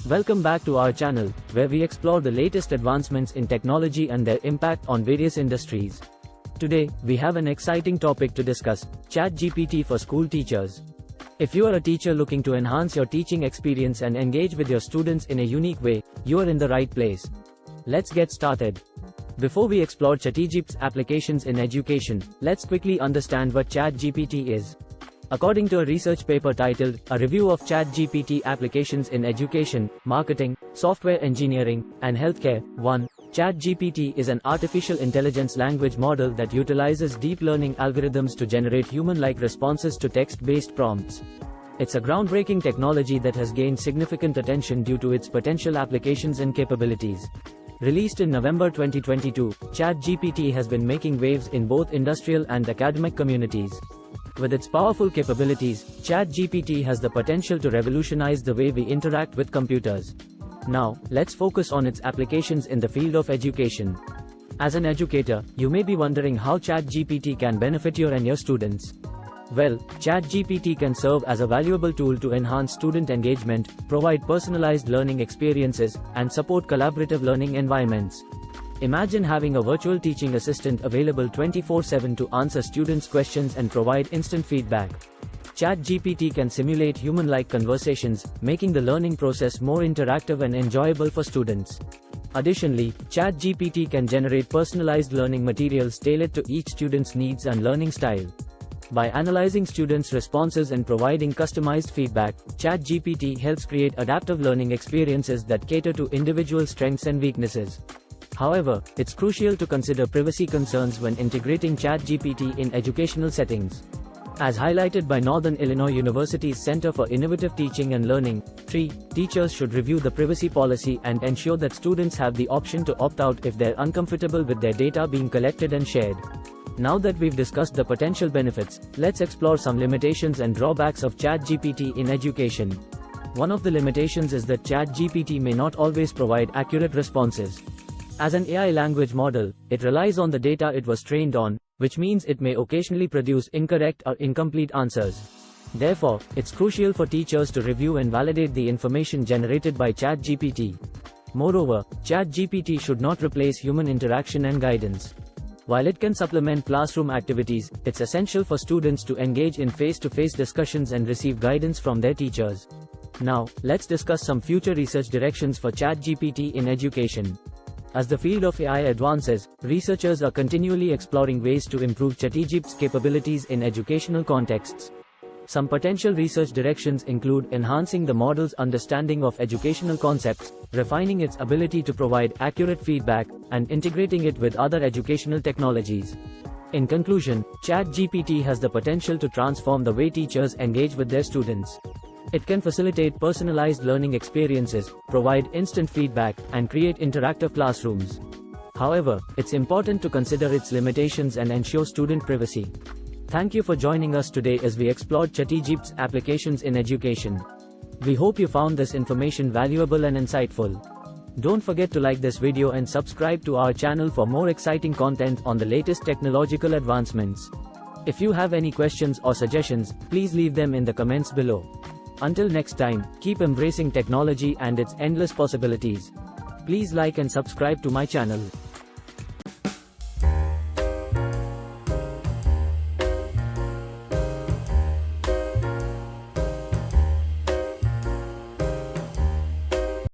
Welcome back to our channel, where we explore the latest advancements in technology and their impact on various industries. Today, we have an exciting topic to discuss: ChatGPT for school teachers. If you are a teacher looking to enhance your teaching experience and engage with your students in a unique way, you are in the right place. Let's get started. Before we explore ChatGPT's applications in education, let's quickly understand what ChatGPT is. According to a research paper titled, "A Review of ChatGPT Applications in Education, Marketing, Software Engineering, and Healthcare," 1. ChatGPT is an artificial intelligence language model that utilizes deep learning algorithms to generate human-like responses to text-based prompts. It's a groundbreaking technology that has gained significant attention due to its potential applications and capabilities. Released in November 2022, ChatGPT has been making waves in both industrial and academic communities. With its powerful capabilities, ChatGPT has the potential to revolutionize the way we interact with computers. Now, let's focus on its applications in the field of education. As an educator, you may be wondering how ChatGPT can benefit you and your students. Well, ChatGPT can serve as a valuable tool to enhance student engagement, provide personalized learning experiences, and support collaborative learning environments. Imagine having a virtual teaching assistant available 24/7 to answer students' questions and provide instant feedback. ChatGPT can simulate human-like conversations, making the learning process more interactive and enjoyable for students. Additionally, ChatGPT can generate personalized learning materials tailored to each student's needs and learning style. By analyzing students' responses and providing customized feedback, ChatGPT helps create adaptive learning experiences that cater to individual strengths and weaknesses. However, it's crucial to consider privacy concerns when integrating ChatGPT in educational settings. As highlighted by Northern Illinois University's Center for Innovative Teaching and Learning, 3. Teachers should review the privacy policy and ensure that students have the option to opt out if they're uncomfortable with their data being collected and shared. Now that we've discussed the potential benefits, let's explore some limitations and drawbacks of ChatGPT in education. One of the limitations is that ChatGPT may not always provide accurate responses. As an AI language model, it relies on the data it was trained on, which means it may occasionally produce incorrect or incomplete answers. Therefore, it's crucial for teachers to review and validate the information generated by ChatGPT. Moreover, ChatGPT should not replace human interaction and guidance. While it can supplement classroom activities, it's essential for students to engage in face-to-face discussions and receive guidance from their teachers. Now, let's discuss some future research directions for ChatGPT in education. As the field of AI advances, researchers are continually exploring ways to improve ChatGPT's capabilities in educational contexts. Some potential research directions include enhancing the model's understanding of educational concepts, refining its ability to provide accurate feedback, and integrating it with other educational technologies. In conclusion, ChatGPT has the potential to transform the way teachers engage with their students. It can facilitate personalized learning experiences, provide instant feedback, and create interactive classrooms. However, it's important to consider its limitations and ensure student privacy. Thank you for joining us today as we explored ChatGPT's applications in education. We hope you found this information valuable and insightful. Don't forget to like this video and subscribe to our channel for more exciting content on the latest technological advancements. If you have any questions or suggestions, please leave them in the comments below. Until next time, keep embracing technology and its endless possibilities. Please like and subscribe to my channel.